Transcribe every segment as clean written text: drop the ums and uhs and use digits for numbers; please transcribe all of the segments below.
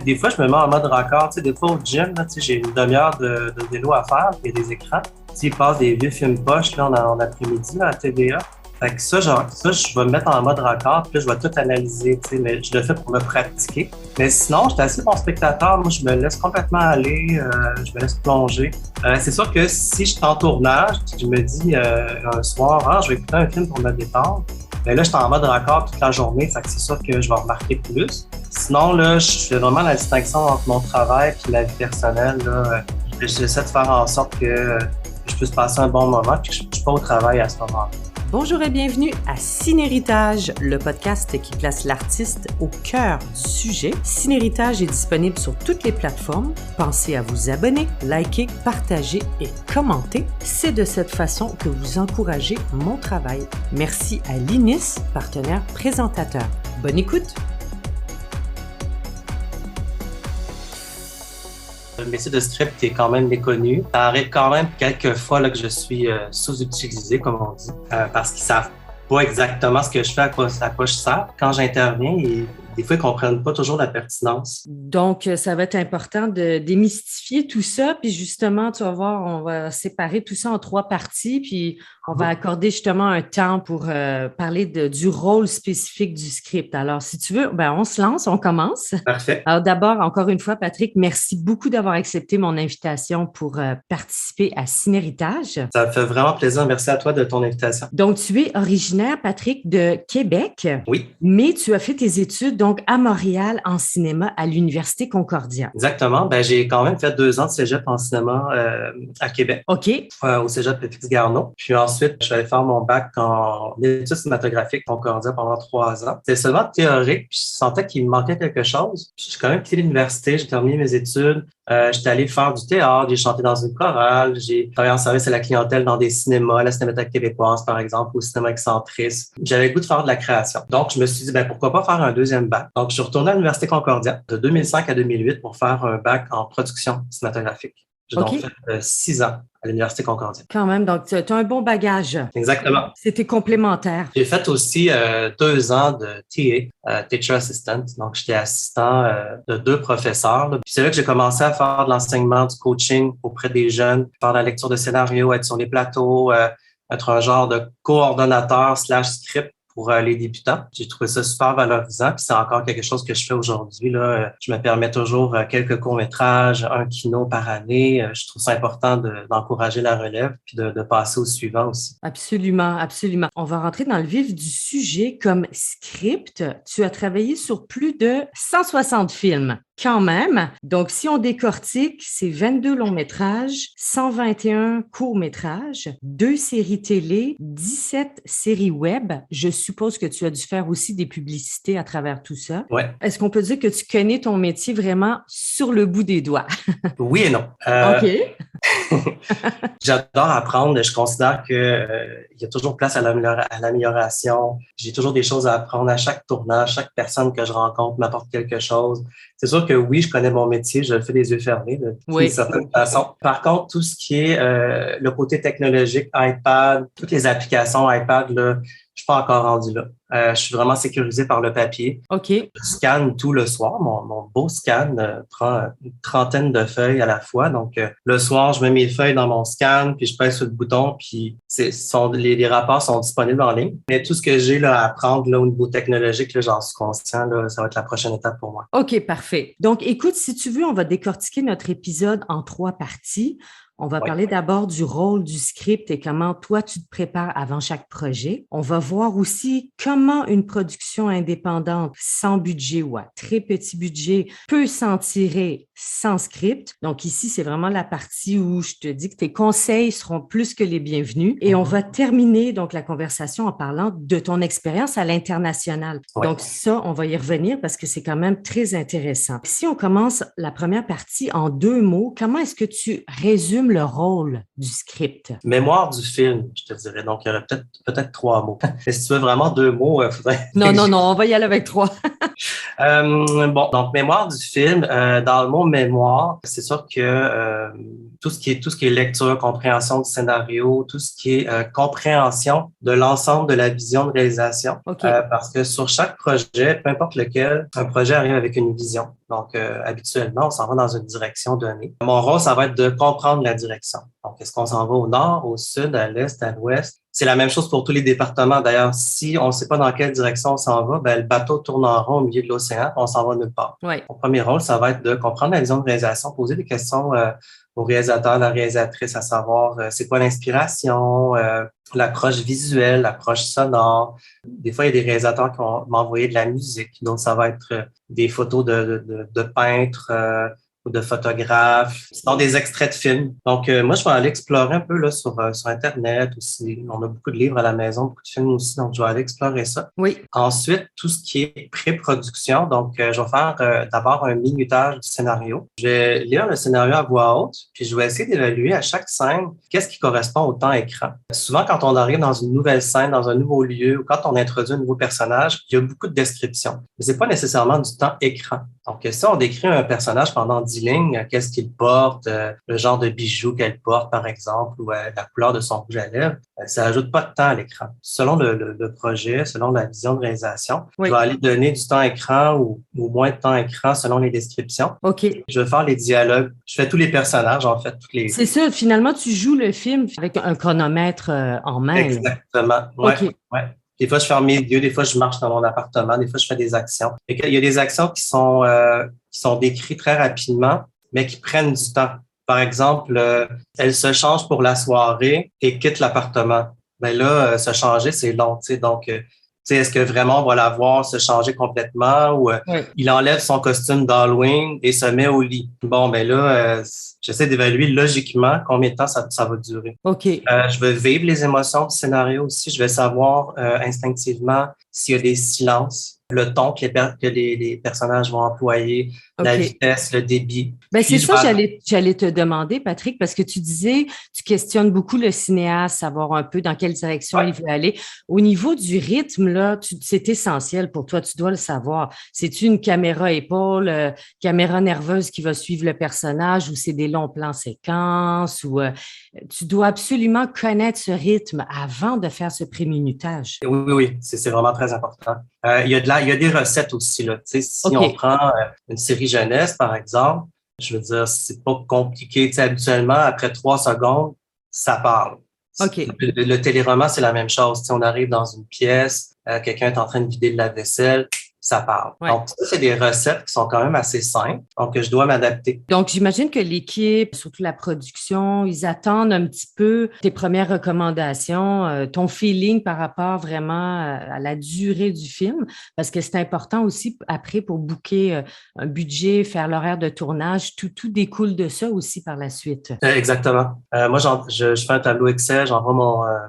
Des fois, je me mets en mode raccord. Tu sais, des fois, au gym, là, tu sais, j'ai une demi-heure de vélo à faire, il y a des écrans. Tu sais, ils passent des vieux films poches là, en après-midi là, à TVA. Fait que ça, je vais me mettre en mode raccord, puis là, je vais tout analyser, tu sais, mais je le fais pour me pratiquer. Mais sinon, j'étais assez bon spectateur. Moi, je me laisse complètement aller, je me laisse plonger. C'est sûr que si je suis en tournage, je me dis un soir, je vais écouter un film pour me détendre. Mais là, je suis en mode raccord toute la journée, fait que c'est sûr que je vais remarquer plus. Sinon, là, je fais vraiment la distinction entre mon travail et ma vie personnelle. Là. J'essaie de faire en sorte que je puisse passer un bon moment et que je ne suis pas au travail à ce moment-là. Bonjour et bienvenue à Cinéritage, le podcast qui place l'artiste au cœur du sujet. Cinéritage est disponible sur toutes les plateformes. Pensez à vous abonner, liker, partager et commenter. C'est de cette façon que vous encouragez mon travail. Merci à l'INIS, partenaire présentateur. Bonne écoute! Le métier de script est quand même méconnu. Ça arrive quand même quelques fois là, que je suis sous-utilisé, comme on dit, parce qu'ils savent pas exactement ce que je fais, à quoi je sers. Quand j'interviens, des fois, ils comprennent pas toujours la pertinence. Donc, ça va être important de démystifier tout ça. Puis justement, tu vas voir, on va séparer tout ça en 3 parties. Puis on va accorder justement un temps pour parler du rôle spécifique du script. Alors, si tu veux, on se lance, on commence. Parfait. Alors d'abord, encore une fois, Patrick, merci beaucoup d'avoir accepté mon invitation pour participer à Cinéritage. Ça me fait vraiment plaisir. Merci à toi de ton invitation. Donc, tu es originaire, Patrick, de Québec. Oui. Mais tu as fait tes études donc à Montréal en cinéma à l'Université Concordia. Exactement. J'ai quand même fait 2 ans de cégep en cinéma à Québec. OK. Au cégep Félix-Garneau. Puis ensuite, je suis allé faire mon bac en études cinématographiques Concordia pendant 3 ans. C'était seulement théorique, puis je sentais qu'il me manquait quelque chose. Puis j'ai quand même quitté l'université, j'ai terminé mes études. J'étais allé faire du théâtre, j'ai chanté dans une chorale, j'ai travaillé en service à la clientèle dans des cinémas, la Cinémathèque québécoise, par exemple, au cinéma excentriste. J'avais le goût de faire de la création. Donc, je me suis dit, pourquoi pas faire un deuxième bac? Donc, je suis retourné à l'Université Concordia de 2005 à 2008 pour faire un bac en production cinématographique. J'ai donc fait 6 ans à l'Université Concordia. Quand même, donc tu as un bon bagage. Exactement. C'était complémentaire. J'ai fait aussi 2 ans de TA, Teacher Assistant. Donc, j'étais assistant de 2 professeurs. Là. Puis c'est là que j'ai commencé à faire de l'enseignement, du coaching auprès des jeunes, faire de la lecture de scénario, être sur les plateaux, être un genre de coordonnateur / script pour les débutants. J'ai trouvé ça super valorisant, puis c'est encore quelque chose que je fais aujourd'hui. Là. Je me permets toujours quelques courts-métrages, 1 kino par année. Je trouve ça important d'encourager la relève, puis de passer au suivant aussi. Absolument, absolument. On va rentrer dans le vif du sujet. Comme script, tu as travaillé sur plus de 160 films. Quand même. Donc, si on décortique, c'est 22 longs métrages, 121 courts métrages, 2 séries télé, 17 séries web. Je suppose que tu as dû faire aussi des publicités à travers tout ça. Ouais. Est-ce qu'on peut dire que tu connais ton métier vraiment sur le bout des doigts? Oui et non. OK. J'adore apprendre. Je considère que il y a toujours place à l'amélioration. J'ai toujours des choses à apprendre à chaque tournage. Chaque personne que je rencontre m'apporte quelque chose. C'est sûr que oui, je connais mon métier. Je le fais les yeux fermés d'une certaine façon. Par contre, tout ce qui est le côté technologique, iPad, toutes les applications iPad, là, je suis pas encore rendu là. Je suis vraiment sécurisé par le papier. OK. Je scanne tout le soir. Mon beau scan prend une trentaine de feuilles à la fois. Donc, le soir, je mets mes feuilles dans mon scan, puis je pèse sur le bouton, puis les rapports sont disponibles en ligne. Mais tout ce que j'ai là, à apprendre là, au niveau technologique, là, j'en suis conscient, là, ça va être la prochaine étape pour moi. OK, parfait. Donc, écoute, si tu veux, on va décortiquer notre épisode en 3 parties. On va parler d'abord du rôle du script et comment toi, tu te prépares avant chaque projet. On va voir aussi comment une production indépendante sans budget ou à très petit budget peut s'en tirer sans script. Donc ici, c'est vraiment la partie où je te dis que tes conseils seront plus que les bienvenus. Et on va terminer donc la conversation en parlant de ton expérience à l'international. Donc ça, on va y revenir parce que c'est quand même très intéressant. Si on commence la première partie en 2 mots, comment est-ce que tu résumes le rôle du script? Mémoire du film, je te dirais. Donc, il y aurait peut-être 3 mots. Mais si tu veux vraiment 2 mots, numéro, faudrait... Non, non, non, on va y aller avec 3. Bon, donc mémoire du film. Dans le mot mémoire, c'est sûr que tout ce qui est lecture, compréhension du scénario, tout ce qui est compréhension de l'ensemble de la vision de réalisation. OK. Parce que sur chaque projet, peu importe lequel, un projet arrive avec une vision. Donc, habituellement, on s'en va dans une direction donnée. Mon rôle, ça va être de comprendre la direction. Donc, est-ce qu'on s'en va au nord, au sud, à l'est, à l'ouest? C'est la même chose pour tous les départements. D'ailleurs, si on ne sait pas dans quelle direction on s'en va, ben, le bateau tourne en rond au milieu de l'océan, on s'en va nulle part. Ouais. Mon premier rôle, ça va être de comprendre la vision de réalisation, poser des questions au réalisateur, la réalisatrice, à savoir c'est quoi l'inspiration, l'approche visuelle, l'approche sonore. Des fois, il y a des réalisateurs qui vont m'envoyer de la musique, donc ça va être des photos de peintres ou de photographes, sinon des extraits de films. Donc, moi, je vais aller explorer un peu là sur Internet aussi. On a beaucoup de livres à la maison, beaucoup de films aussi, donc je vais aller explorer ça. Oui. Ensuite, tout ce qui est pré-production, donc je vais faire d'abord un minutage du scénario. Je vais lire le scénario à voix haute, puis je vais essayer d'évaluer à chaque scène qu'est-ce qui correspond au temps écran. Souvent, quand on arrive dans une nouvelle scène, dans un nouveau lieu, ou quand on introduit un nouveau personnage, il y a beaucoup de descriptions. Mais c'est pas nécessairement du temps écran. Donc, si on décrit un personnage pendant 10 lignes, qu'est-ce qu'il porte, le genre de bijoux qu'elle porte, par exemple, ou la couleur de son rouge à lèvres, ça ajoute pas de temps à l'écran. Selon le projet, selon la vision de réalisation, Oui. je vais aller donner du temps écran ou moins de temps écran selon les descriptions. OK. Je vais faire les dialogues. Je fais tous les personnages, en fait. C'est ça, finalement, tu joues le film avec un chronomètre en main. Exactement. Ouais, OK. ouais. Des fois, je ferme mes yeux, des fois, je marche dans mon appartement, des fois, je fais des actions. Il y a des actions qui sont décrites très rapidement, mais qui prennent du temps. Par exemple, elle se change pour la soirée et quitte l'appartement. Ben là, se changer, c'est long, tu sais. Donc, est-ce que vraiment on va la voir se changer complètement ou Oui. il enlève son costume d'Halloween et se met au lit? Bon, ben là, j'essaie d'évaluer logiquement combien de temps ça va durer. OK. Je vais vivre les émotions du scénario aussi. Je vais savoir instinctivement s'il y a des silences, le ton que les personnages vont employer, la OK. vitesse, le débit. Ben, Puis, c'est ça, j'allais te demander, Patrick, parce que tu disais, tu questionnes beaucoup le cinéaste, savoir un peu dans quelle direction Ouais. il veut aller. Au niveau du rythme, là, c'est essentiel pour toi, tu dois le savoir. C'est-tu une caméra épaule, caméra nerveuse qui va suivre le personnage ou c'est des longs plans séquences ou tu dois absolument connaître ce rythme avant de faire ce pré-minutage. Oui, c'est vraiment très important. Il y a des recettes aussi, là. Tu sais, si OK. on prend une série jeunesse, par exemple, je veux dire, c'est pas compliqué. Tu sais, habituellement, après 3 secondes, ça parle. OK. Le téléroman, c'est la même chose. Tu sais, on arrive dans une pièce, quelqu'un est en train de vider le lave-vaisselle, ça parle. Ouais. Donc, ça, c'est des recettes qui sont quand même assez simples, donc je dois m'adapter. Donc, j'imagine que l'équipe, surtout la production, ils attendent un petit peu tes premières recommandations, ton feeling par rapport vraiment à la durée du film, parce que c'est important aussi après pour booker un budget, faire l'horaire de tournage, tout découle de ça aussi par la suite. Exactement. Moi, je fais un tableau Excel, j'envoie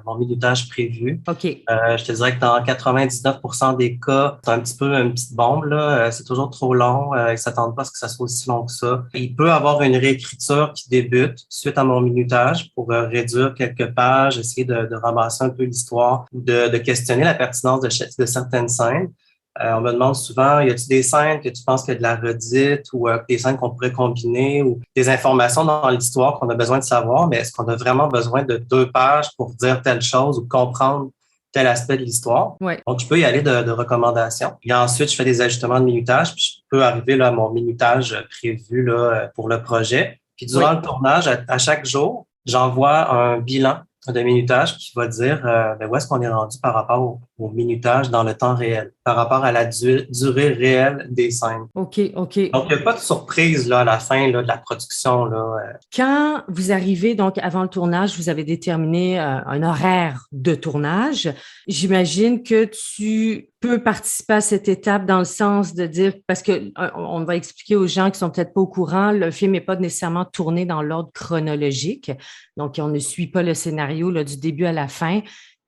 mon minutage prévu. OK. Je te dirais que dans 99% des cas, c'est un petit peu une petite bombe, là. C'est toujours trop long. Ils ne s'attendent pas à ce que ça soit aussi long que ça. Il peut y avoir une réécriture qui débute suite à mon minutage pour réduire quelques pages, essayer de ramasser un peu l'histoire, de questionner la pertinence de certaines scènes. On me demande souvent, y a-t-il des scènes que tu penses qu'il y a de la redite ou des scènes qu'on pourrait combiner ou des informations dans l'histoire qu'on a besoin de savoir, mais est-ce qu'on a vraiment besoin de 2 pages pour dire telle chose ou comprendre tel aspect de l'histoire? Ouais. Donc, je peux y aller de recommandations. Puis ensuite, je fais des ajustements de minutage, puis je peux arriver là, à mon minutage prévu là, pour le projet. Puis durant le tournage, à chaque jour, j'envoie un bilan de minutage qui va dire où est-ce qu'on est rendu par rapport au minutage dans le temps réel, par rapport à la durée réelle des scènes. OK. Donc, il n'y a pas de surprise là, à la fin là, de la production. Là. Quand vous arrivez, donc avant le tournage, vous avez déterminé un horaire de tournage. J'imagine que tu peux participer à cette étape dans le sens de dire, parce que on va expliquer aux gens qui sont peut-être pas au courant, le film n'est pas nécessairement tourné dans l'ordre chronologique. Donc, on ne suit pas le scénario là, du début à la fin.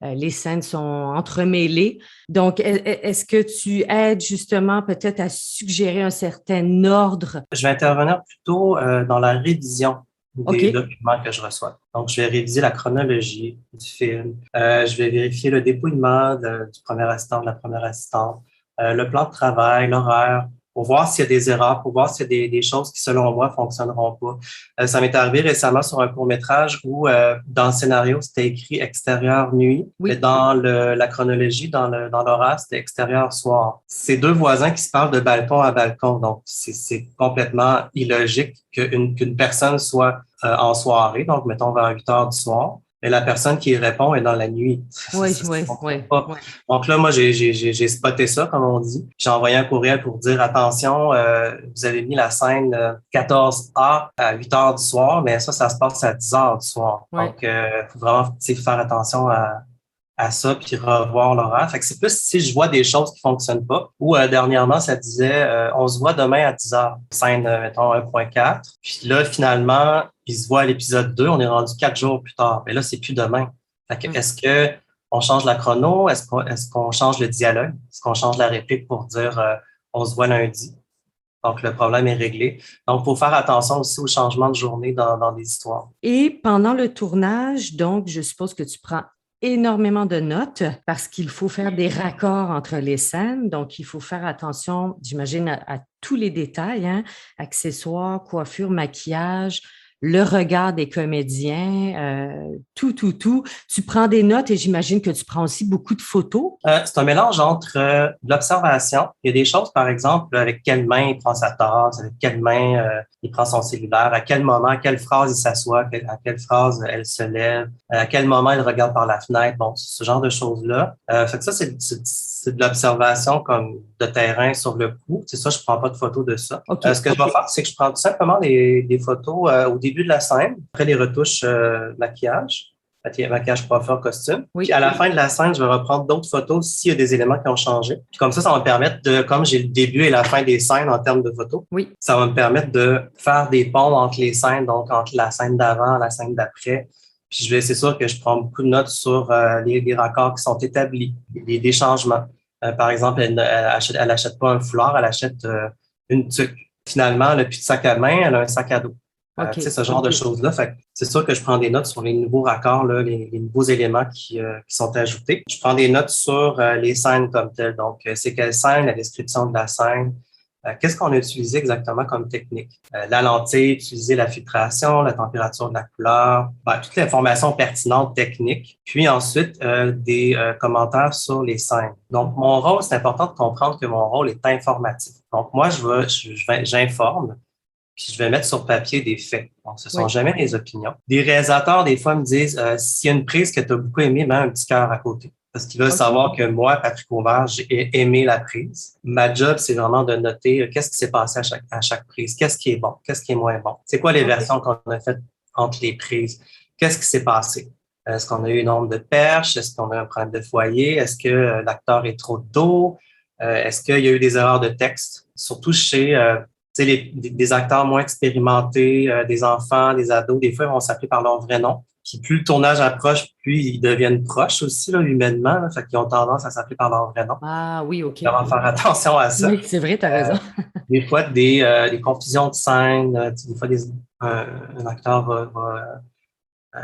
Les scènes sont entremêlées. Donc, est-ce que tu aides justement peut-être à suggérer un certain ordre? Je vais intervenir plutôt dans la révision des OK. documents que je reçois. Donc, je vais réviser la chronologie du film. Je vais vérifier le dépouillement du premier assistant, de la première assistante, le plan de travail, l'horaire, pour voir s'il y a des erreurs, pour voir s'il y a des choses qui, selon moi, fonctionneront pas. Ça m'est arrivé récemment sur un court-métrage où, dans le scénario, c'était écrit extérieur nuit, mais Oui. dans la chronologie, dans l'horaire, c'était extérieur soir. C'est deux voisins qui se parlent de balcon à balcon, donc c'est complètement illogique qu'une personne soit en soirée, donc mettons vers 8 heures du soir, mais la personne qui répond est dans la nuit. Oui, Ça oui, fonctionne oui, pas. oui. Donc là, moi, j'ai spoté ça, comme on dit. J'ai envoyé un courriel pour dire, attention, vous avez mis la scène 14A à 8 heures du soir, mais ça se passe à 10 heures du soir. Oui. Donc, faut vraiment faire attention à ça, puis revoir l'horaire. Fait que c'est plus si je vois des choses qui fonctionnent pas. Ou dernièrement, ça disait on se voit demain à 10 heures. Scène, mettons, 1.4. Puis là, finalement, il se voit à l'épisode 2, on est rendu 4 jours plus tard. Mais là, c'est plus demain. Fait que est-ce que on change la chrono? Est-ce qu'on change le dialogue? Est-ce qu'on change la réplique pour dire on se voit lundi? Donc, le problème est réglé. Donc, il faut faire attention aussi aux changements de journée dans des histoires. Et pendant le tournage, donc, je suppose que tu prends énormément de notes parce qu'il faut faire des raccords entre les scènes. Donc, il faut faire attention, j'imagine, à tous les détails, hein, accessoires, coiffure, maquillage, le regard des comédiens, tout, tout, tout. Tu prends des notes et j'imagine que tu prends aussi beaucoup de photos. C'est un mélange entre de l'observation. Il y a des choses, par exemple, avec quelle main il prend sa tasse, avec quelle main il prend son cellulaire, à quel moment, à quelle phrase il s'assoit, à quelle phrase elle se lève, à quel moment il regarde par la fenêtre. Bon, ce genre de choses-là. Fait que ça, c'est de l'observation comme de terrain sur le coup. C'est ça, je prends pas de photos de ça. OK. Ce que je vais faire, c'est que je prends tout simplement des photos au début de la scène, après les retouches maquillage. Maquillage, coiffure, costume. Puis Oui, à la fin de la scène, je vais reprendre d'autres photos s'il y a des éléments qui ont changé. Puis comme ça va me permettre de, comme j'ai le début et la fin des scènes en termes de photos, oui. ça va me permettre de faire des ponts entre les scènes, donc entre la scène d'avant et la scène d'après. Puis c'est sûr que je prends beaucoup de notes sur les raccords qui sont établis, des changements. Par exemple, elle achète pas un foulard, elle achète une tuque. Finalement, elle n'a plus de sac à main, elle a un sac à dos. OK. Tu sais, ce genre de choses-là. Fait que c'est sûr que je prends des notes sur les nouveaux raccords, là, les nouveaux éléments qui sont ajoutés. Je prends des notes sur les scènes comme telles. Donc, c'est quelle scène, la description de la scène. Qu'est-ce qu'on a utilisé exactement comme technique? La lentille, utiliser la filtration, la température de la couleur, toute l'information pertinente technique. Puis ensuite, des commentaires sur les scènes. Donc, mon rôle, c'est important de comprendre que mon rôle est informatif. Donc, moi, j'informe, puis je vais mettre sur papier des faits. Donc, ce sont Oui. jamais des opinions. Des réalisateurs, des fois, me disent s'il y a une prise que tu as beaucoup aimée, mets un petit cœur à côté. Parce qu'ils veulent OK. savoir que moi, Patrick Auvert, j'ai aimé la prise. Ma job, c'est vraiment de noter qu'est-ce qui s'est passé à chaque prise, qu'est-ce qui est bon, qu'est-ce qui est moins bon. C'est quoi les OK. versions qu'on a faites entre les prises? Qu'est-ce qui s'est passé? Est-ce qu'on a eu une onde de perche? Est-ce qu'on a un problème de foyer? Est-ce que l'acteur est trop d'eau? Est-ce qu'il y a eu des erreurs de texte? Surtout chez des acteurs moins expérimentés, des enfants, des ados, des fois, ils vont s'appeler par leur vrai nom. Puis plus le tournage approche, plus ils deviennent proches aussi, là, humainement. Là, fait qu'ils ont tendance à s'appeler par leur vrai nom. Ah oui, OK. On va faire attention à ça. Oui, c'est vrai, tu as raison. Des fois, des confusions de scène. Des fois, un acteur va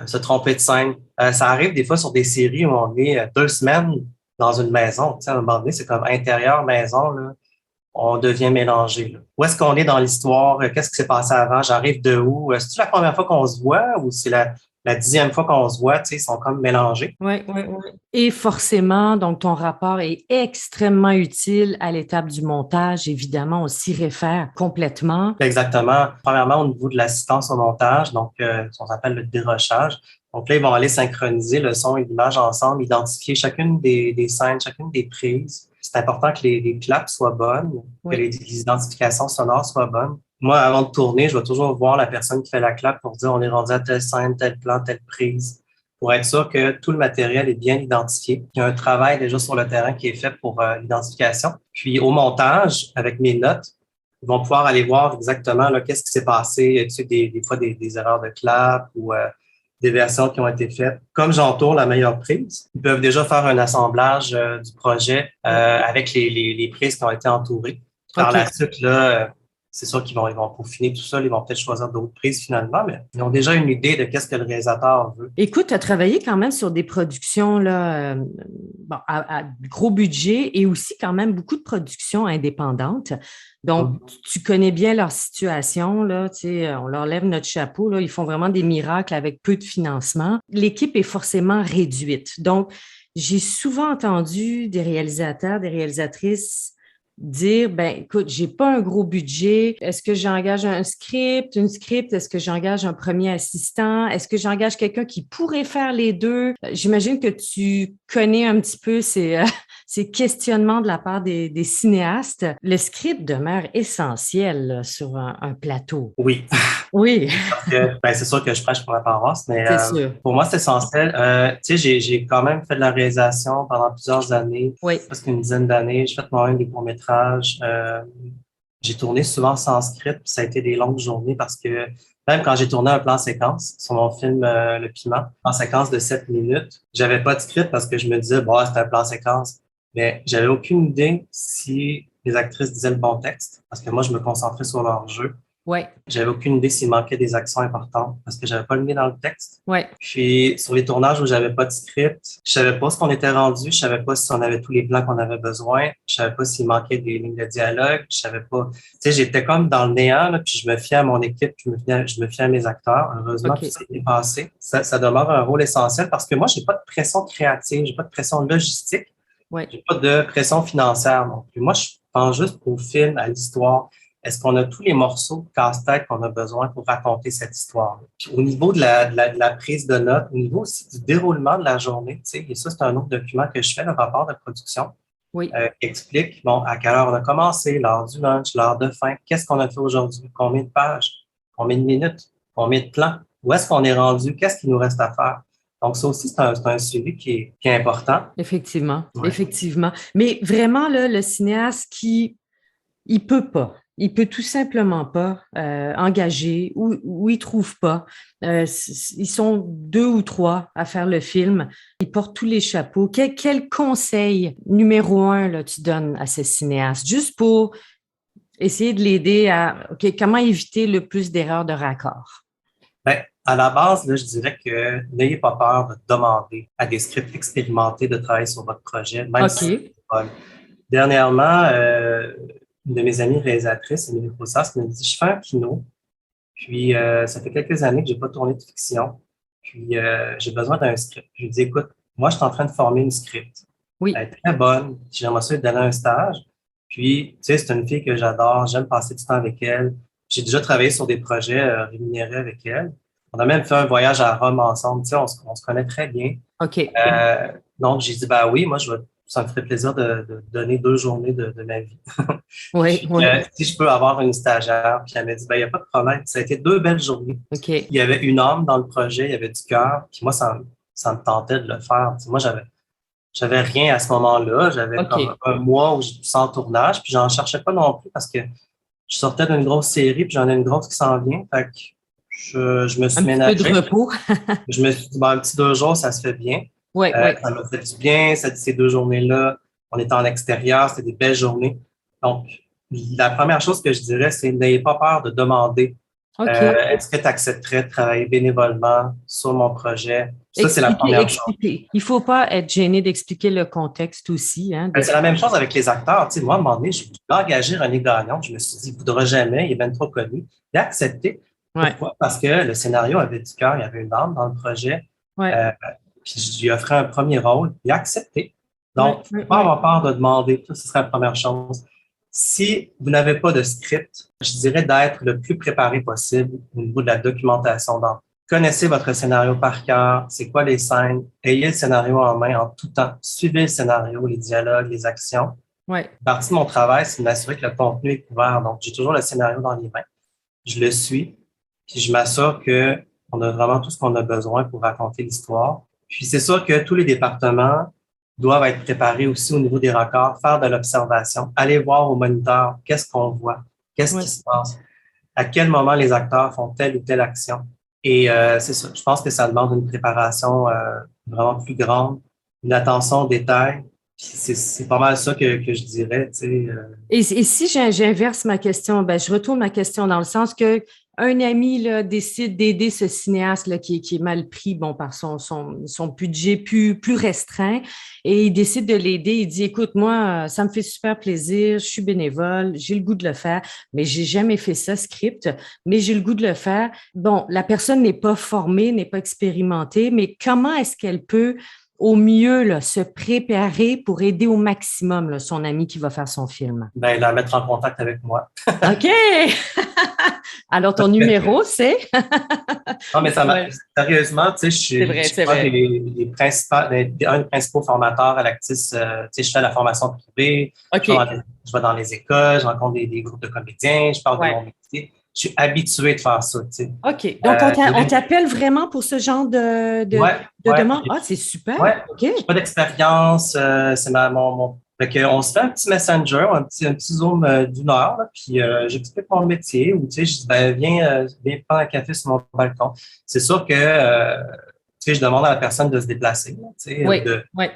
se tromper de scène. Ça arrive des fois sur des séries où on est 2 semaines dans une maison. Tu sais, à un moment donné, c'est comme intérieur-maison, là. On devient mélangé. Là. Où est-ce qu'on est dans l'histoire? Qu'est-ce qui s'est passé avant? J'arrive de où? C'est-tu la première fois qu'on se voit ou c'est la 10e fois qu'on se voit? Tu sais, ils sont comme mélangés. Oui, oui, oui. Et forcément, donc ton rapport est extrêmement utile à l'étape du montage. Évidemment, on s'y réfère complètement. Exactement. Premièrement, au niveau de l'assistance au montage, donc on s'appelle le dérochage. Donc là, ils vont aller synchroniser le son et l'image ensemble, identifier chacune des scènes, chacune des prises. C'est important que les claps soient bonnes, que Oui. les identifications sonores soient bonnes. Moi, avant de tourner, je vais toujours voir la personne qui fait la clap pour dire on est rendu à telle scène, tel plan, telle prise, pour être sûr que tout le matériel est bien identifié. Il y a un travail déjà sur le terrain qui est fait pour l'identification. Puis au montage, avec mes notes, ils vont pouvoir aller voir exactement là, qu'est-ce qui s'est passé. Tu sais, des fois des erreurs de clap ou des versions qui ont été faites. Comme j'entoure la meilleure prise, ils peuvent déjà faire un assemblage du projet avec les prises qui ont été entourées. Par OK. la suite, là, c'est sûr ils vont peaufiner tout ça, ils vont peut-être choisir d'autres prises finalement, mais ils ont déjà une idée de qu'est-ce que le réalisateur veut. Écoute, tu as travaillé quand même sur des productions là, bon, à gros budget et aussi quand même beaucoup de productions indépendantes. Donc, tu connais bien leur situation, là, tu sais, on leur lève notre chapeau, là, ils font vraiment des miracles avec peu de financement. L'équipe est forcément réduite. Donc, j'ai souvent entendu des réalisateurs, des réalisatrices dire, ben, écoute, j'ai pas un gros budget. Est-ce que j'engage un script, une script? Est-ce que j'engage un premier assistant? Est-ce que j'engage quelqu'un qui pourrait faire les deux? J'imagine que tu connais un petit peu ces questionnements de la part des cinéastes. Le script demeure essentiel là, sur un plateau. Oui. Oui. Parce que, ben, c'est sûr que je prêche pour la paroisse, mais C'est sûr. pour moi, c'est essentiel. Tu sais, j'ai quand même fait de la réalisation pendant plusieurs années, Oui. presque une dizaine d'années. J'ai fait moi-même des courts-métrages. J'ai tourné souvent sans script, puis ça a été des longues journées parce que même quand j'ai tourné un plan séquence sur mon film Le Piment, en séquence de 7 minutes, j'avais pas de script parce que je me disais, bon, c'est un plan séquence. Mais j'avais aucune idée si les actrices disaient le bon texte parce que moi, je me concentrais sur leur jeu. Ouais. J'avais aucune idée s'il manquait des actions importantes parce que j'avais pas le nez dans le texte. Ouais. Puis sur les tournages où j'avais pas de script, je savais pas ce qu'on était rendu, je savais pas si on avait tous les plans qu'on avait besoin, je savais pas s'il manquait des lignes de dialogue, je savais pas. Tu sais, j'étais comme dans le néant, là, puis je me fiais à mon équipe, je me fiais à mes acteurs. Heureusement, OK. tout s'est bien passé. Ça demeure un rôle essentiel parce que moi, j'ai pas de pression créative, j'ai pas de pression logistique, Ouais. j'ai pas de pression financière non plus. Moi, je pense juste au film, à l'histoire. Est-ce qu'on a tous les morceaux de casse-tête qu'on a besoin pour raconter cette histoire? Puis au niveau de la prise de notes, au niveau aussi du déroulement de la journée, tu sais, et ça, c'est un autre document que je fais, le rapport de production, Oui. qui explique, bon, à quelle heure on a commencé, l'heure du lunch, l'heure de fin, qu'est-ce qu'on a fait aujourd'hui, combien de pages, combien de minutes, combien de plans, où est-ce qu'on est rendu, qu'est-ce qu'il nous reste à faire. Donc, ça aussi, c'est un suivi qui est important. Effectivement. Ouais. Effectivement. Mais vraiment, là, le cinéaste il peut pas. Il peut tout simplement pas engager ou il trouve pas. Ils sont deux ou trois à faire le film. Ils portent tous les chapeaux. Quel conseil numéro un là, tu donnes à ces cinéastes juste pour essayer de l'aider à comment éviter le plus d'erreurs de raccord? Ben, à la base, là, je dirais que n'ayez pas peur de demander à des scripts expérimentés de travailler sur votre projet, même si c'est pas. Dernièrement, une de mes amies réalisatrices, Émilie Roussas, me dit, je fais un kino, puis ça fait quelques années que j'ai pas tourné de fiction, puis j'ai besoin d'un script. Je lui dis, écoute, moi, je suis en train de former une script. Oui. Elle est très bonne, j'aimerais ça lui donner un stage. Puis, tu sais, c'est une fille que j'adore, j'aime passer du temps avec elle. J'ai déjà travaillé sur des projets rémunérés avec elle. On a même fait un voyage à Rome ensemble, tu sais, on se connaît très bien. OK. Donc, j'ai dit, bah oui, moi, ça me ferait plaisir de donner 2 journées de ma vie. Oui, Puis, oui. si je peux avoir une stagiaire, puis elle m'a dit, ben, il n'y a pas de problème. Ça a été 2 belles journées. OK. Il y avait une âme dans le projet, il y avait du cœur, puis moi, ça me tentait de le faire. Tu sais, moi, j'avais rien à ce moment-là. J'avais OK. comme un mois où j'étais sans tournage, puis j'en cherchais pas non plus parce que je sortais d'une grosse série, puis j'en ai une grosse qui s'en vient. Fait que je me suis Un petit peu de ménagé. repos. Je me suis dit, ben, un petit 2 jours, ça se fait bien. Oui, oui. Ça m'a fait du bien. Ces 2 journées-là, on était en extérieur, c'était des belles journées. Donc, la première chose que je dirais, c'est n'ayez pas peur de demander. OK. Est-ce que tu accepterais de travailler bénévolement sur mon projet? Ça, c'est la première chose. Expliquer. Il ne faut pas être gêné d'expliquer le contexte aussi. Hein, C'est la même chose avec les acteurs. Tu sais, moi, à un moment donné, je voulais engager René Gagnon. Je me suis dit, il ne voudra jamais, il est bien trop connu. Il a accepté. Ouais. Pourquoi? Parce que le scénario avait du cœur, il y avait une âme dans le projet. Ouais. Puis je lui offrais un premier rôle. Il a accepté. Donc, il ne faut pas avoir peur de demander. Ça, ce serait la première chose. Si vous n'avez pas de script, je dirais d'être le plus préparé possible au niveau de la documentation. Donc, connaissez votre scénario par cœur, c'est quoi les scènes, ayez le scénario en main en tout temps, suivez le scénario, les dialogues, les actions. Ouais. Partie de mon travail, c'est de m'assurer que le contenu est couvert. Donc, j'ai toujours le scénario dans les mains. Je le suis, puis je m'assure qu'on a vraiment tout ce qu'on a besoin pour raconter l'histoire. Puis, c'est sûr que tous les départements doivent être préparés aussi au niveau des raccords, faire de l'observation, aller voir au moniteur qu'est-ce qu'on voit, qu'est-ce qui se passe, à quel moment les acteurs font telle ou telle action. Et c'est ça, je pense que ça demande une préparation vraiment plus grande, une attention aux détails. Puis c'est pas mal ça que je dirais, tu sais. Et si j'inverse ma question, ben, je retourne ma question dans le sens que un ami là, décide d'aider ce cinéaste là, qui est mal pris bon, par son budget plus restreint et il décide de l'aider. Il dit, écoute, moi, ça me fait super plaisir, je suis bénévole, j'ai le goût de le faire, mais j'ai jamais fait ça, script, mais j'ai le goût de le faire. Bon, la personne n'est pas formée, n'est pas expérimentée, mais comment est-ce qu'elle peut au mieux là, se préparer pour aider au maximum là, son ami qui va faire son film? Ben, la mettre en contact avec moi. OK! Alors, ton numéro, c'est? Non, mais Ouais, sérieusement, tu sais, c'est vrai, je suis c'est pas vrai. un des principaux formateurs à l'Actis. Tu sais, je fais la formation privée, OK. je vais dans les écoles, je rencontre des groupes de comédiens, je parle de Ouais. mon métier. Je suis habitué de faire ça, tu sais. OK. Donc, on Euh, t'appelle vraiment pour ce genre ouais, de ouais, demande? Ah, c'est super. ouais. OK. J'ai pas d'expérience, c'est mon. Fait que on se fait un petit messenger, un petit Zoom d'une heure, là, puis j'explique mon métier, ou tu sais, je dis, ben, viens prendre un café sur mon balcon. C'est sûr que, tu sais, je demande à la personne de se déplacer, là, tu sais, ou Oui, de oui.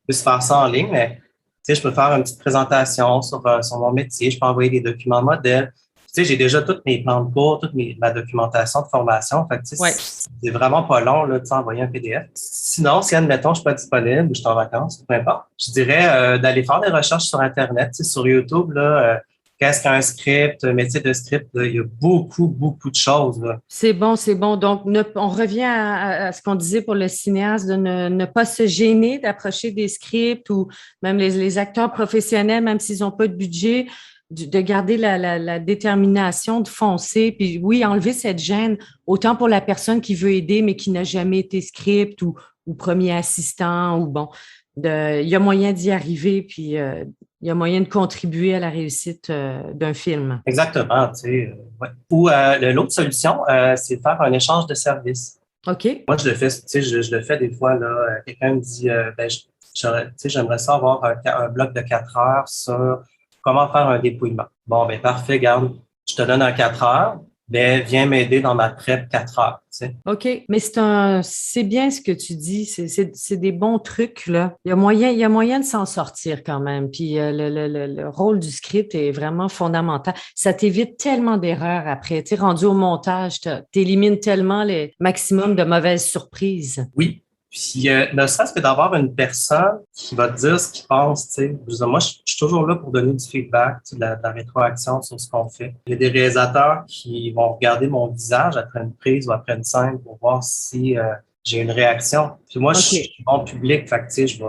se faire ça en ligne, mais tu sais, je peux faire une petite présentation sur mon métier, je peux envoyer des documents modèles. Tu sais, j'ai déjà tous mes plans de cours, ma documentation de formation. Fait que, tu Oui. sais, c'est vraiment pas long, là, de s'envoyer un PDF. Sinon, si, admettons, je suis pas disponible ou je suis en vacances, peu importe, je dirais d'aller faire des recherches sur Internet, tu sais, sur YouTube, là, qu'est-ce qu'un script, un métier de script, là, il y a beaucoup, beaucoup de choses, là. C'est bon, c'est bon. Donc, on revient à ce qu'on disait pour le cinéaste de ne pas se gêner d'approcher des scripts ou même les acteurs professionnels, même s'ils n'ont pas de budget, de garder la détermination, de foncer. Puis oui, enlever cette gêne, autant pour la personne qui veut aider, mais qui n'a jamais été script ou premier assistant ou bon. Il y a moyen d'y arriver, puis il y a moyen de contribuer à la réussite d'un film. Exactement, tu sais. Ouais. Ou l'autre solution, c'est de faire un échange de services. OK? Moi, je le fais, tu sais, je le fais des fois, là, quelqu'un me dit, ben, tu sais, j'aimerais ça avoir un bloc de 4 heures sur comment faire un dépouillement. Bon, ben, parfait, garde, je te donne un 4 heures, ben, viens m'aider dans ma prep 4 heures, tu sais. OK, mais c'est bien ce que tu dis, c'est des bons trucs, là. Il y a moyen de s'en sortir quand même. Puis le rôle du script est vraiment fondamental. Ça t'évite tellement d'erreurs après. Tu sais, rendu au montage, t'élimines tellement les maximum de mauvaises surprises. Oui. Puis, ne serait-ce que d'avoir une personne qui va te dire ce qu'il pense, tu sais. Je veux dire, moi, je suis toujours là pour donner du feedback, tu sais, de la rétroaction sur ce qu'on fait. Il y a des réalisateurs qui vont regarder mon visage après une prise ou après une scène pour voir si j'ai une réaction. Puis moi, je OK. suis bon public, fait que, tu sais,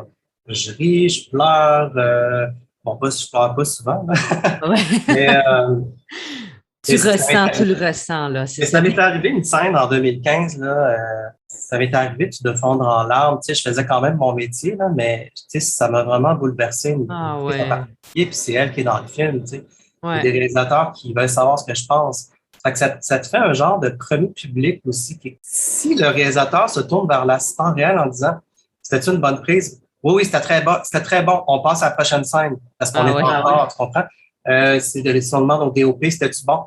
je ris, je pleure. Bon, je pleure pas souvent, là. Ouais. Mais Tu ressens, tu le ressens, là, c'est mais ça. ça m'est arrivé une scène en 2015, là, ça m'est arrivé de fondre en larmes. Tu sais, je faisais quand même mon métier, là, mais tu sais, ça m'a vraiment bouleversé une Ah actrice en ouais, particulier, puis c'est elle qui est dans le film. Tu sais. Il y a des ouais. réalisateurs qui veulent savoir ce que je pense. Fait que ça te fait un genre de premier public aussi. Si le réalisateur se tourne vers l'assistant réel en disant c'était une bonne prise? Oui, oui, c'était très bon. On passe à la prochaine scène parce qu'on Ah est ouais. en retard, tu comprends? Si on demande au DOP, c'était-tu bon?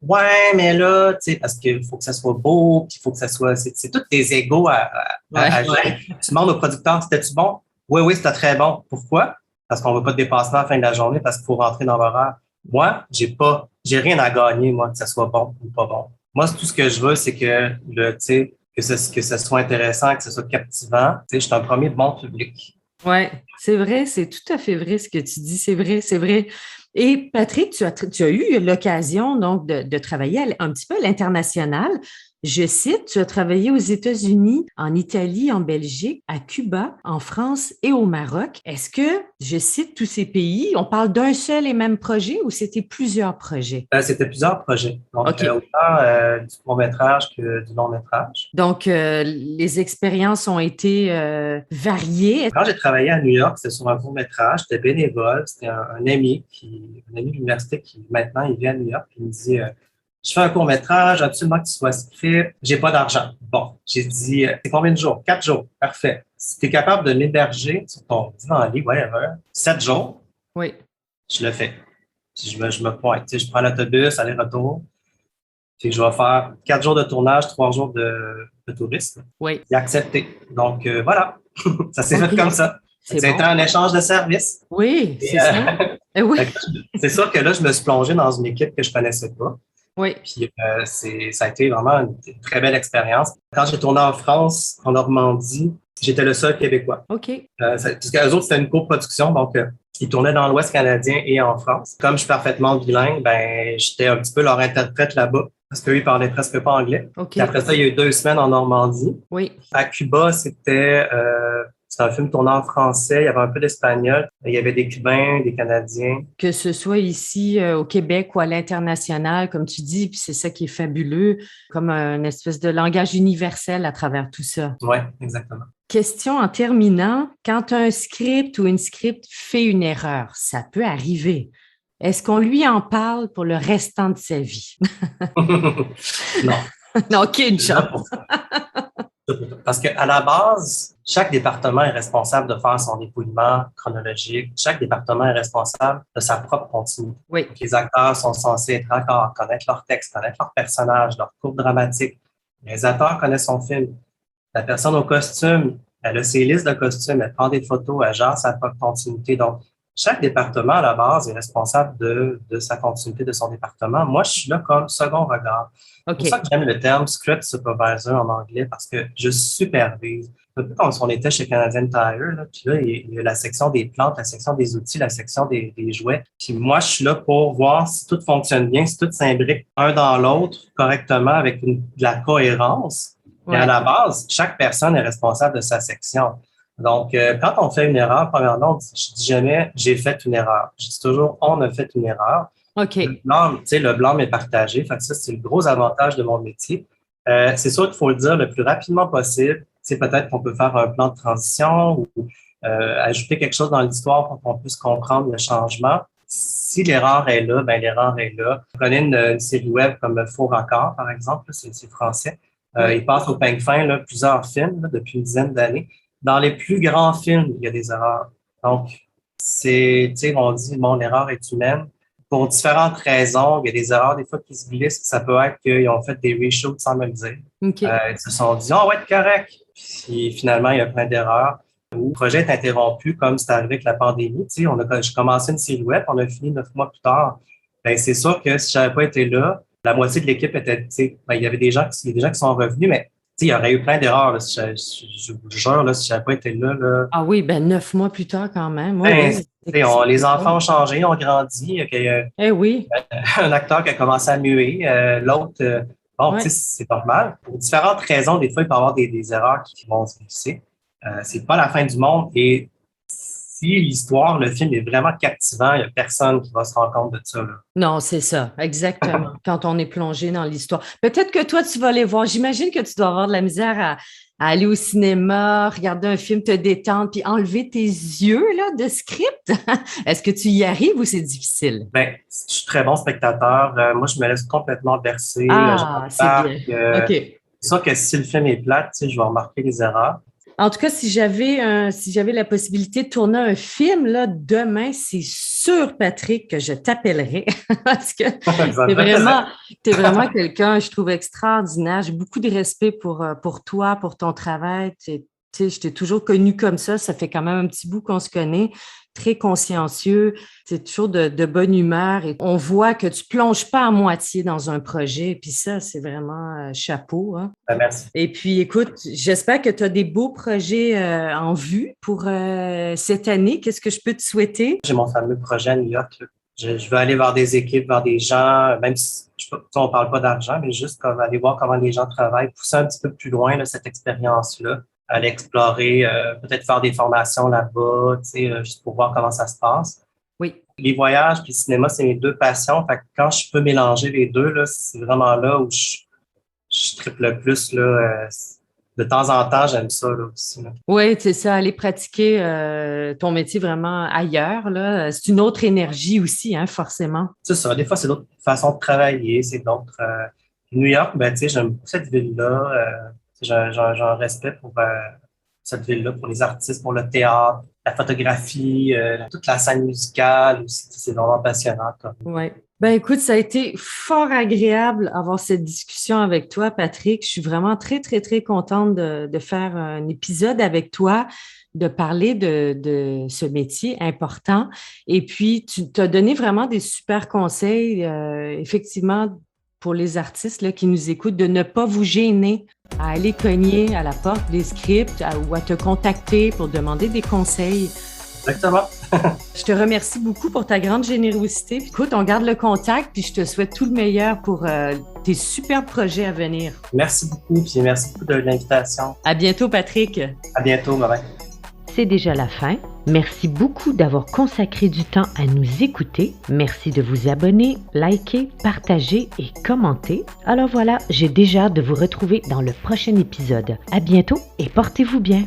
Ouais, mais là, tu sais, parce qu'il faut que ça soit beau, puis il faut que ça soit. C'est tous tes égos à Ouais. gérer. Tu demandes au producteur, c'était-tu bon? Oui, oui, c'était très bon. Pourquoi? Parce qu'on ne veut pas de dépassement à la fin de la journée, parce qu'il faut rentrer dans l'horaire. Moi, j'ai rien à gagner, moi, que ça soit bon ou pas bon. Moi, tout ce que je veux, c'est que tu sais, que ça soit intéressant, que ce soit captivant. Tu sais, je suis un premier bon public. Ouais, c'est vrai, c'est tout à fait vrai ce que tu dis, c'est vrai, c'est vrai. Et Patrick, tu as eu l'occasion donc de travailler un petit peu à l'international. Je cite, tu as travaillé aux États-Unis, en Italie, en Belgique, à Cuba, en France et au Maroc. Est-ce que, je cite tous ces pays, on parle d'un seul et même projet ou c'était plusieurs projets? C'était plusieurs projets. Donc, OK. autant du court-métrage que du long-métrage. Donc, les expériences ont été variées. Quand j'ai travaillé à New York, c'était sur un court-métrage, j'étais bénévole, c'était un ami de l'université qui maintenant il vient à New York, puis il me dit je fais un court-métrage, absolument que tu sois script, j'ai pas d'argent. Bon, j'ai dit c'est combien de jours? 4 jours, parfait. Si tu es capable de m'héberger sur ton divan-lit, whatever, 7 jours, Oui, je le fais. Puis je me pointe, tu sais, je prends l'autobus, aller-retour, puis je vais faire 4 jours de tournage, 3 jours de tourisme. oui. Il a accepté. Donc voilà, ça s'est fait OK. comme ça. C'est C'était bon. un échange de services. Oui, Et, c'est ça. Oui, fait que c'est sûr que là, je me suis plongé dans une équipe que je connaissais pas. oui. Puis ça a été vraiment une très belle expérience. Quand j'ai tourné en France, en Normandie, j'étais le seul Québécois. OK. Parce qu'eux autres, c'était une coproduction, donc ils tournaient dans l'Ouest canadien et en France. Comme je suis parfaitement bilingue, ben j'étais un petit peu leur interprète là-bas, parce qu'eux, ils parlaient presque pas anglais. OK. Puis après ça, il y a eu 2 semaines en Normandie. Oui. À Cuba, c'était un film tourné en français, il y avait un peu d'espagnol, il y avait des Cubains, des Canadiens. Que ce soit ici au Québec ou à l'international, comme tu dis, puis c'est ça qui est fabuleux, comme une espèce de langage universel à travers tout ça. Oui, exactement. Question en terminant, quand un script ou une script fait une erreur, ça peut arriver. Est-ce qu'on lui en parle pour le restant de sa vie? Non. Non, OK, une Là chance. pour ça. Parce qu'à la base, chaque département est responsable de faire son dépouillement chronologique. Chaque département est responsable de sa propre continuité. Oui, Donc, les acteurs sont censés être accords, connaître leur texte, connaître leur personnage, leur courbe dramatique. Le réalisateur connaît son film. La personne au costume, elle a ses listes de costumes, elle prend des photos, elle gère sa propre continuité. Donc, chaque département, à la base, est responsable de sa continuité de son département. Moi, je suis là comme second regard. C'est pour ça OK. que j'aime le terme script supervisor en anglais, parce que je supervise. Un peu comme si on était chez Canadian Tire, là, puis là, il y a la section des plantes, la section des outils, la section des jouets. Puis moi, je suis là pour voir si tout fonctionne bien, si tout s'imbrique un dans l'autre correctement avec de la cohérence. Et à Ouais. la base, chaque personne est responsable de sa section. Donc, quand on fait une erreur, premièrement, je dis jamais j'ai fait une erreur. Je dis toujours on a fait une erreur. OK. Le blâme est partagé. Fait que ça, c'est le gros avantage de mon métier. C'est sûr qu'il faut le dire le plus rapidement possible. Peut-être qu'on peut faire un plan de transition ou ajouter quelque chose dans l'histoire pour qu'on puisse comprendre le changement. Si l'erreur est là, ben l'erreur est là. Prenez une série web comme Faux Raccord, par exemple, là, c'est français. Oui. Il passe au peigne fin là, plusieurs films là, depuis une dizaine d'années. Dans les plus grands films, il y a des erreurs. Donc, on dit, bon, l'erreur est humaine. Pour différentes raisons, il y a des erreurs des fois qui se glissent. Ça peut être qu'ils ont fait des reshoots sans me le dire. OK. Ils se sont dit, on va être correct. Puis finalement, il y a plein d'erreurs. Ou le projet est interrompu, comme c'est arrivé avec la pandémie. J'ai commencé une série web, on a fini 9 mois plus tard. Ben, c'est sûr que si j'avais pas été là, la moitié de l'équipe était, il y avait il y a des gens qui sont revenus, mais il y aurait eu plein d'erreurs. Là, si je vous jure, là, si j'avais pas été là, Ah oui, ben 9 mois plus tard quand même. Oui, ben, oui. les enfants ont changé, ont grandi. Il y a Eh oui, un acteur qui a commencé à muer, l'autre, bon, oui. c'est normal. Pour différentes raisons, des fois, il peut y avoir des erreurs qui vont se glisser. C'est pas la fin du monde. Et si l'histoire, le film est vraiment captivant, il n'y a personne qui va se rendre compte de ça, là. Non, c'est ça, exactement. Quand on est plongé dans l'histoire. Peut-être que toi, tu vas aller voir. J'imagine que tu dois avoir de la misère à aller au cinéma, regarder un film, te détendre, puis enlever tes yeux là, de script. Est-ce que tu y arrives ou c'est difficile? Ben, je suis très bon spectateur. Moi, je me laisse complètement bercer. Ah, c'est bien. J'embarque. OK. C'est sûr que si le film est plate, je vais remarquer les erreurs. En tout cas, si j'avais la possibilité de tourner un film là, demain, c'est sûr, Patrick, que je t'appellerai parce que Ça me fait plaisir. t'es vraiment quelqu'un, je trouve, extraordinaire. J'ai beaucoup de respect pour toi, pour ton travail. Tu sais, je t'ai toujours connu comme ça. Ça fait quand même un petit bout qu'on se connaît. Très consciencieux. C'est toujours de bonne humeur. Et on voit que tu plonges pas à moitié dans un projet. Puis ça, c'est vraiment chapeau, hein. Ben, merci. Et puis, écoute, j'espère que tu as des beaux projets en vue pour cette année. Qu'est-ce que je peux te souhaiter? J'ai mon fameux projet à New York, là. Je veux aller voir des équipes, voir des gens, même si on ne parle pas d'argent, mais juste comme aller voir comment les gens travaillent, pousser un petit peu plus loin là, cette expérience-là, aller explorer, peut-être faire des formations là-bas, juste pour voir comment ça se passe. Oui. Les voyages puis le cinéma, c'est mes deux passions. Fait que quand je peux mélanger les deux, là, c'est vraiment là où je triple le plus. Là, de temps en temps, j'aime ça là, aussi, là. Oui, c'est ça, aller pratiquer ton métier vraiment ailleurs, là. C'est une autre énergie aussi, hein, forcément. C'est ça. Des fois, c'est d'autres façons de travailler, c'est d'autres. New York, ben, j'aime beaucoup cette ville-là. J'ai un respect pour cette ville-là, pour les artistes, pour le théâtre, la photographie, toute la scène musicale aussi. C'est vraiment passionnant. Oui. Ben écoute, ça a été fort agréable d'avoir cette discussion avec toi, Patrick. Je suis vraiment très, très, très contente de faire un épisode avec toi, de parler de ce métier important. Et puis, tu t'as donné vraiment des super conseils, effectivement, pour les artistes là, qui nous écoutent, de ne pas vous gêner à aller cogner à la porte des scripts ou à te contacter pour demander des conseils. Exactement. Je te remercie beaucoup pour ta grande générosité. Écoute, on garde le contact, puis je te souhaite tout le meilleur pour tes super projets à venir. Merci beaucoup, puis merci beaucoup de l'invitation. À bientôt, Patrick. À bientôt, bye-bye. C'est déjà la fin. Merci beaucoup d'avoir consacré du temps à nous écouter. Merci de vous abonner, liker, partager et commenter. Alors voilà, j'ai déjà hâte de vous retrouver dans le prochain épisode. À bientôt et portez-vous bien.